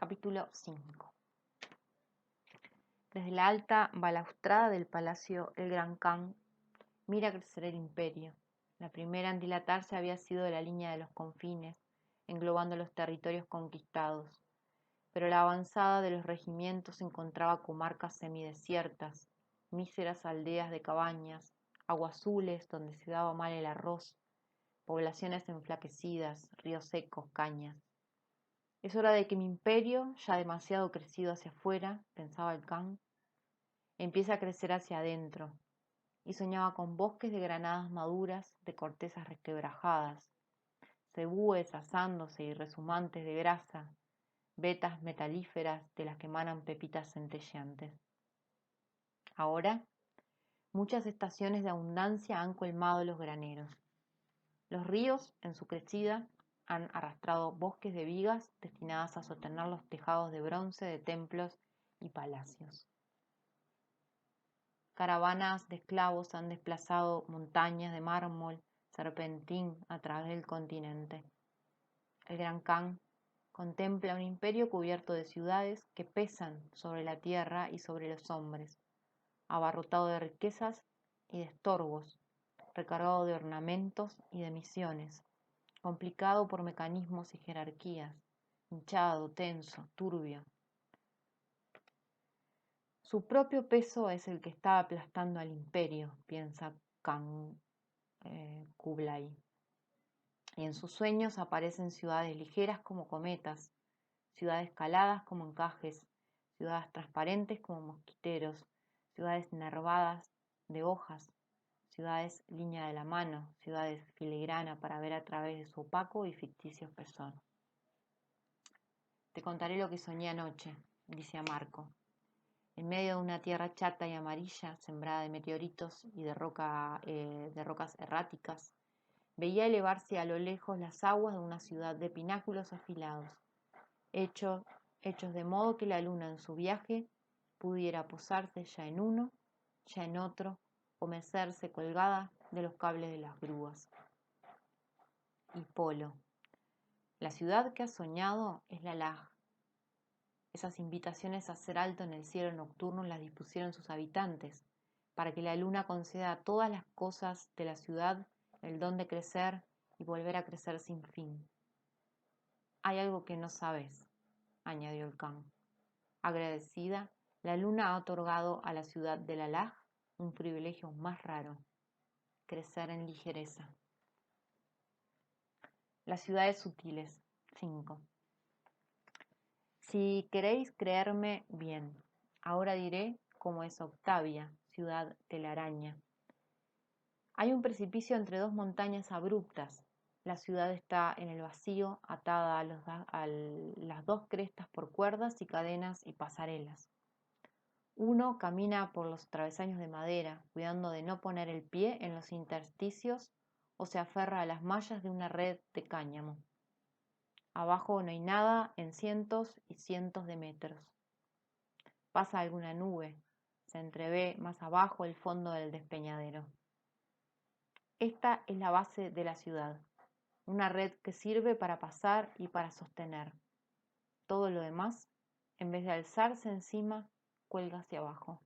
Capítulo 5. Desde la alta balaustrada del palacio, el Gran Khan mira crecer el imperio. La primera en dilatarse había sido la línea de los confines, englobando los territorios conquistados. Pero la avanzada de los regimientos encontraba comarcas semidesiertas, míseras aldeas de cabañas, aguazules donde se daba mal el arroz, poblaciones enflaquecidas, ríos secos, cañas. Es hora de que mi imperio, ya demasiado crecido hacia afuera, pensaba el Khan, empiece a crecer hacia adentro, y soñaba con bosques de granadas maduras, de cortezas resquebrajadas, cebúes asándose y resumantes de grasa, vetas metalíferas de las que emanan pepitas centelleantes. Ahora, muchas estaciones de abundancia han colmado los graneros. Los ríos, en su crecida, han arrastrado bosques de vigas destinadas a sostener los tejados de bronce de templos y palacios. Caravanas de esclavos han desplazado montañas de mármol serpentín a través del continente. El Gran Khan contempla un imperio cubierto de ciudades que pesan sobre la tierra y sobre los hombres, abarrotado de riquezas y de estorbos, recargado de ornamentos y de misiones, complicado por mecanismos y jerarquías, hinchado, tenso, turbio. Su propio peso es el que está aplastando al imperio, piensa Khan Kublai. Y en sus sueños aparecen ciudades ligeras como cometas, ciudades caladas como encajes, ciudades transparentes como mosquiteros, ciudades nervadas de hojas, ciudades línea de la mano, ciudades filigrana para ver a través de su opaco y ficticio espesor. Te contaré lo que soñé anoche, dice a Marco. En medio de una tierra chata y amarilla, sembrada de meteoritos y de rocas erráticas, veía elevarse a lo lejos las aguas de una ciudad de pináculos afilados, hechos de modo que la luna en su viaje pudiera posarse ya en uno, ya en otro, o mecerse colgada de los cables de las grúas. Y Polo. La ciudad que has soñado es la Laj. Esas invitaciones a hacer alto en el cielo nocturno las dispusieron sus habitantes, para que la luna conceda a todas las cosas de la ciudad el don de crecer y volver a crecer sin fin. Hay algo que no sabes, añadió el Khan. Agradecida, la luna ha otorgado a la ciudad de la Laj un privilegio más raro, crecer en ligereza. Las ciudades sutiles. 5. Si queréis creerme bien, ahora diré cómo es Octavia, ciudad telaraña. Hay un precipicio entre dos montañas abruptas. La ciudad está en el vacío, atada a las dos crestas por cuerdas y cadenas y pasarelas. Uno camina por los travesaños de madera, cuidando de no poner el pie en los intersticios o se aferra a las mallas de una red de cáñamo. Abajo no hay nada en cientos y cientos de metros. Pasa alguna nube, se entrevé más abajo el fondo del despeñadero. Esta es la base de la ciudad, una red que sirve para pasar y para sostener. Todo lo demás, en vez de alzarse encima, cuelga hacia abajo.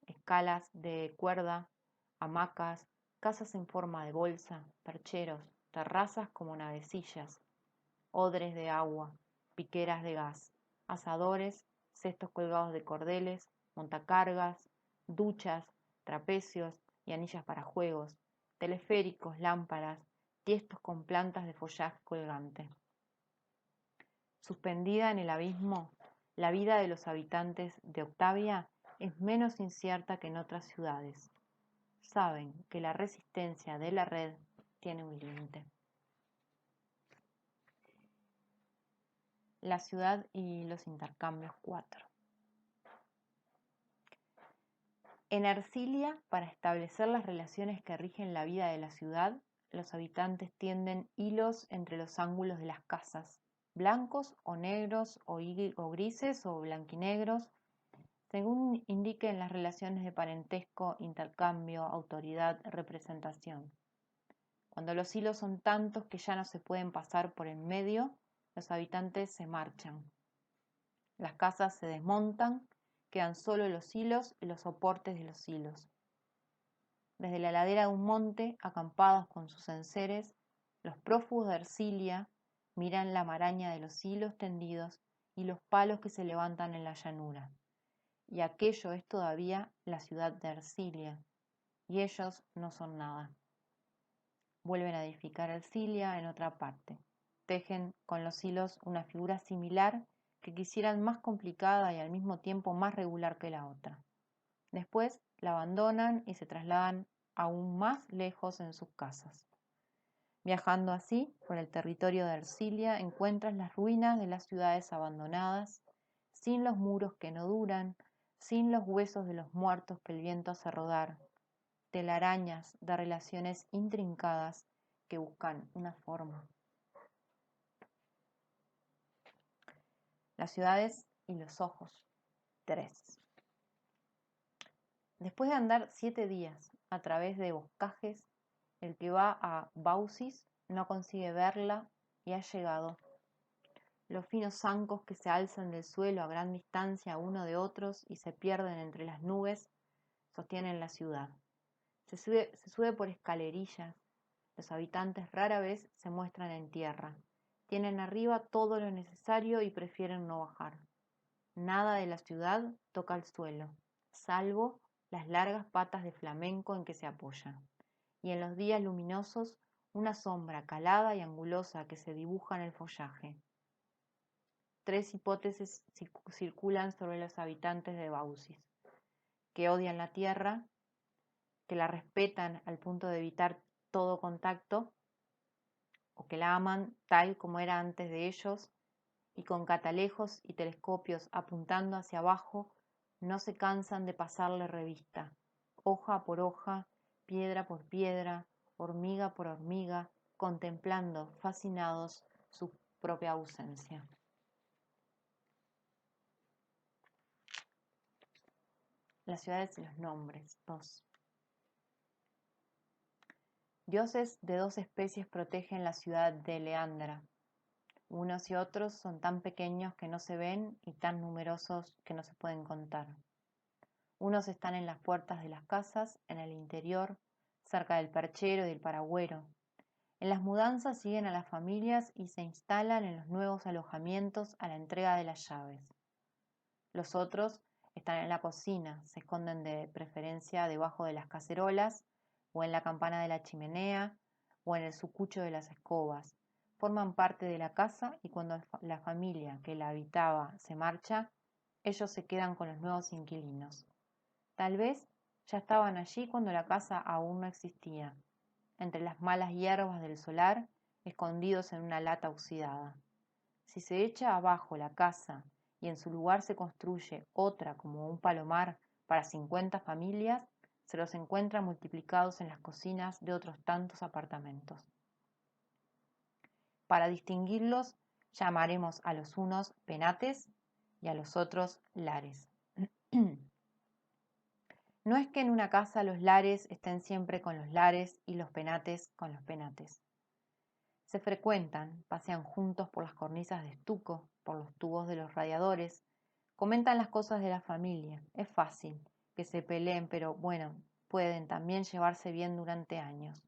Escalas de cuerda, hamacas, casas en forma de bolsa, percheros, terrazas como navecillas, odres de agua, piqueras de gas, asadores, cestos colgados de cordeles, montacargas, duchas, trapecios y anillas para juegos, teleféricos, lámparas, tiestos con plantas de follaje colgante. Suspendida en el abismo, la vida de los habitantes de Octavia es menos incierta que en otras ciudades. Saben que la resistencia de la red tiene un límite. La ciudad y los intercambios 4. En Ercilia, para establecer las relaciones que rigen la vida de la ciudad, los habitantes tienden hilos entre los ángulos de las casas, blancos o negros o grises o blanquinegros, según indiquen las relaciones de parentesco, intercambio, autoridad, representación. Cuando los hilos son tantos que ya no se pueden pasar por en medio, los habitantes se marchan, Las casas se desmontan, quedan solo los hilos y los soportes de los hilos. Desde la ladera de un monte, acampados con sus enseres, los prófugos de Ercilia miran la maraña de los hilos tendidos y los palos que se levantan en la llanura. Y aquello es todavía la ciudad de Ercilia, y ellos no son nada. Vuelven a edificar Ercilia en otra parte. Tejen con los hilos una figura similar que quisieran más complicada y al mismo tiempo más regular que la otra. Después la abandonan y se trasladan aún más lejos en sus casas. Viajando así por el territorio de Ercilia encuentras las ruinas de las ciudades abandonadas, sin los muros que no duran, sin los huesos de los muertos que el viento hace rodar, telarañas de relaciones intrincadas que buscan una forma. Las ciudades y los ojos. 3. Después de andar 7 días a través de boscajes, el que va a Baucis no consigue verla y ha llegado. Los finos zancos que se alzan del suelo a gran distancia uno de otros y se pierden entre las nubes sostienen la ciudad. Se sube por escalerillas. Los habitantes rara vez se muestran en tierra. Tienen arriba todo lo necesario y prefieren no bajar. Nada de la ciudad toca el suelo, salvo las largas patas de flamenco en que se apoyan. Y en los días luminosos, una sombra calada y angulosa que se dibuja en el follaje. 3 hipótesis circulan sobre los habitantes de Baucis: que odian la tierra, que la respetan al punto de evitar todo contacto, o que la aman tal como era antes de ellos, y con catalejos y telescopios apuntando hacia abajo, no se cansan de pasarle revista, hoja por hoja, piedra por piedra, hormiga por hormiga, contemplando, fascinados, su propia ausencia. Las ciudades y los nombres. 2. Dioses de 2 especies protegen la ciudad de Leandra. Unos y otros son tan pequeños que no se ven y tan numerosos que no se pueden contar. Unos están en las puertas de las casas, en el interior, cerca del perchero y del paragüero. En las mudanzas siguen a las familias y se instalan en los nuevos alojamientos a la entrega de las llaves. Los otros están en la cocina, se esconden de preferencia debajo de las cacerolas, o en la campana de la chimenea, o en el sucucho de las escobas. Forman parte de la casa y cuando la familia que la habitaba se marcha, ellos se quedan con los nuevos inquilinos. Tal vez ya estaban allí cuando la casa aún no existía, entre las malas hierbas del solar, escondidos en una lata oxidada. Si se echa abajo la casa y en su lugar se construye otra como un palomar para 50 familias, se los encuentra multiplicados en las cocinas de otros tantos apartamentos. Para distinguirlos, llamaremos a los unos penates y a los otros lares. No es que en una casa los lares estén siempre con los lares y los penates con los penates. Se frecuentan, pasean juntos por las cornisas de estuco, por los tubos de los radiadores, comentan las cosas de la familia. Es fácil que se peleen, pero bueno, pueden también llevarse bien durante años.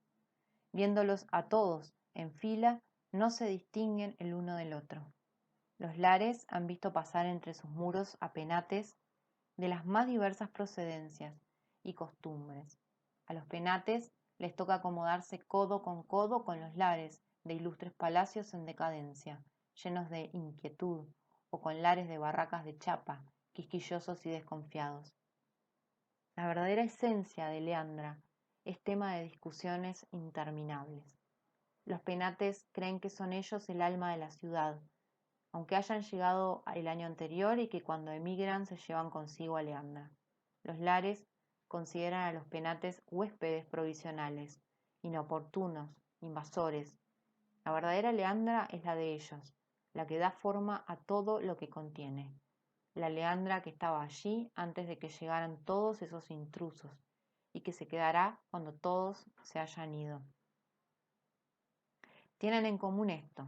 Viéndolos a todos en fila, no se distinguen el uno del otro. Los lares han visto pasar entre sus muros a penates de las más diversas procedencias y costumbres. A los penates les toca acomodarse codo con los lares de ilustres palacios en decadencia, llenos de inquietud, o con lares de barracas de chapa, quisquillosos y desconfiados. La verdadera esencia de Leandra es tema de discusiones interminables. Los penates creen que son ellos el alma de la ciudad, aunque hayan llegado el año anterior y que cuando emigran se llevan consigo a Leandra. Los lares consideran a los penates huéspedes provisionales, inoportunos, invasores. La verdadera Leandra es la de ellos, la que da forma a todo lo que contiene. La Leandra que estaba allí antes de que llegaran todos esos intrusos y que se quedará cuando todos se hayan ido. Tienen en común esto,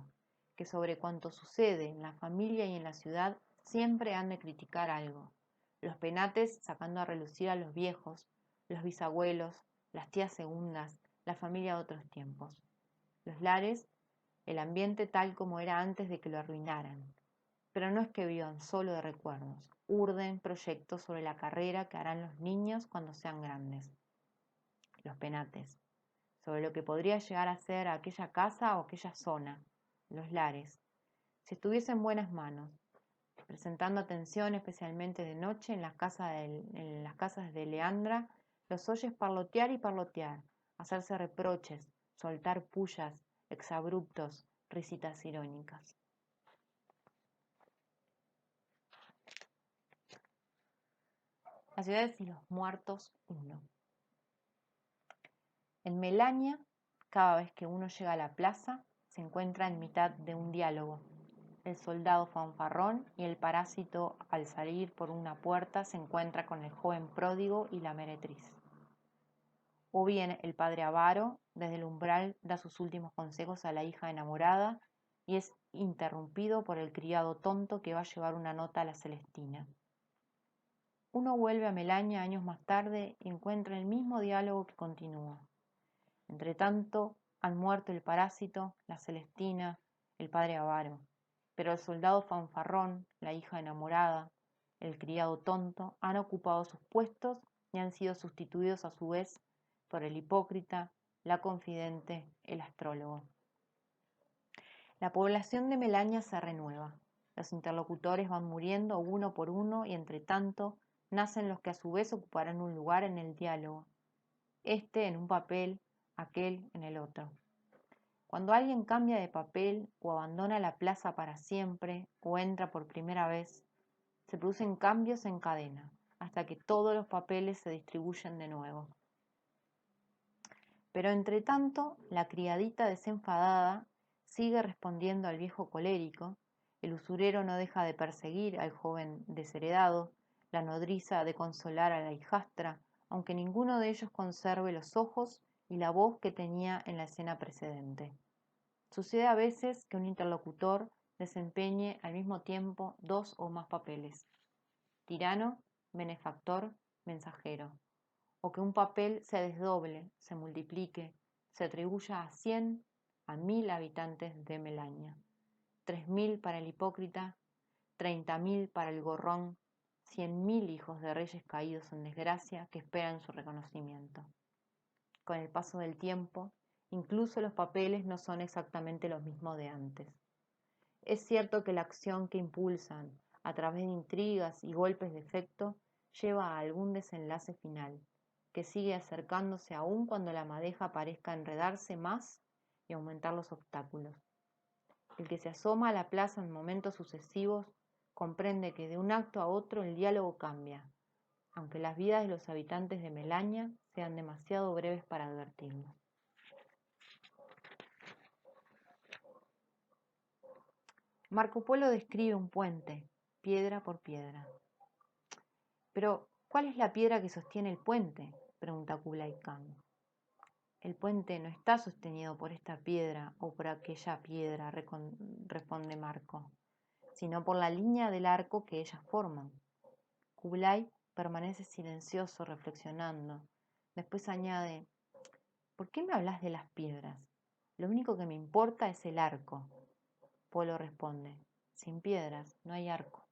que sobre cuanto sucede en la familia y en la ciudad Siempre han de criticar algo. Los penates sacando a relucir a los viejos, los bisabuelos, las tías segundas, la familia de otros tiempos. Los lares, el ambiente tal como era antes de que lo arruinaran. Pero no es que vivan solo de recuerdos, urden proyectos sobre la carrera que harán los niños cuando sean grandes. Los penates, sobre lo que podría llegar a ser aquella casa o aquella zona, los lares, si estuviese en buenas manos, prestando atención especialmente de noche en las casas de Leandra, los oyes parlotear y parlotear, hacerse reproches, soltar pullas, exabruptos, risitas irónicas. Las ciudades y los muertos, 1. En Melania, cada vez que uno llega a la plaza, se encuentra en mitad de un diálogo. El soldado fanfarrón y el parásito, al salir por una puerta, se encuentra con el joven pródigo y la meretriz. O bien el padre avaro, desde el umbral, da sus últimos consejos a la hija enamorada y es interrumpido por el criado tonto que va a llevar una nota a la Celestina. Uno vuelve a Melania años más tarde y encuentra el mismo diálogo que continúa. Entretanto, han muerto el parásito, la Celestina, el padre avaro, pero el soldado fanfarrón, la hija enamorada, el criado tonto, han ocupado sus puestos y han sido sustituidos a su vez por el hipócrita, la confidente, el astrólogo. La población de Melania se renueva. Los interlocutores van muriendo uno por uno y entretanto nacen los que a su vez ocuparán un lugar en el diálogo, este en un papel, aquel en el otro. Cuando alguien cambia de papel o abandona la plaza para siempre o entra por primera vez, se producen cambios en cadena hasta que todos los papeles se distribuyen de nuevo. Pero entre tanto, la criadita desenfadada sigue respondiendo al viejo colérico, el usurero no deja de perseguir al joven desheredado, la nodriza de consolar a la hijastra, aunque ninguno de ellos conserve los ojos y la voz que tenía en la escena precedente. Sucede a veces que un interlocutor desempeñe al mismo tiempo 2 o más papeles: tirano, benefactor, mensajero, o que un papel se desdoble, se multiplique, se atribuya a 100, a 1000 habitantes de Melania, 3000 para el hipócrita, 30.000 para el gorrón, 100.000 hijos de reyes caídos en desgracia que esperan su reconocimiento. Con el paso del tiempo, incluso los papeles no son exactamente los mismos de antes. Es cierto que la acción que impulsan, a través de intrigas y golpes de efecto, lleva a algún desenlace final, que sigue acercándose aún cuando la madeja parezca enredarse más y aumentar los obstáculos. El que se asoma a la plaza en momentos sucesivos comprende que de un acto a otro el diálogo cambia, aunque las vidas de los habitantes de Melania sean demasiado breves para advertirlo. Marco Polo describe un puente, piedra por piedra. Pero, ¿cuál es la piedra que sostiene el puente?, pregunta Kublai Khan. El puente no está sostenido por esta piedra o por aquella piedra, responde Marco, sino por la línea del arco que ellas forman. Kublai permanece silencioso, reflexionando. Después añade: ¿por qué me hablas de las piedras? Lo único que me importa es el arco. Polo responde: sin piedras no hay arco.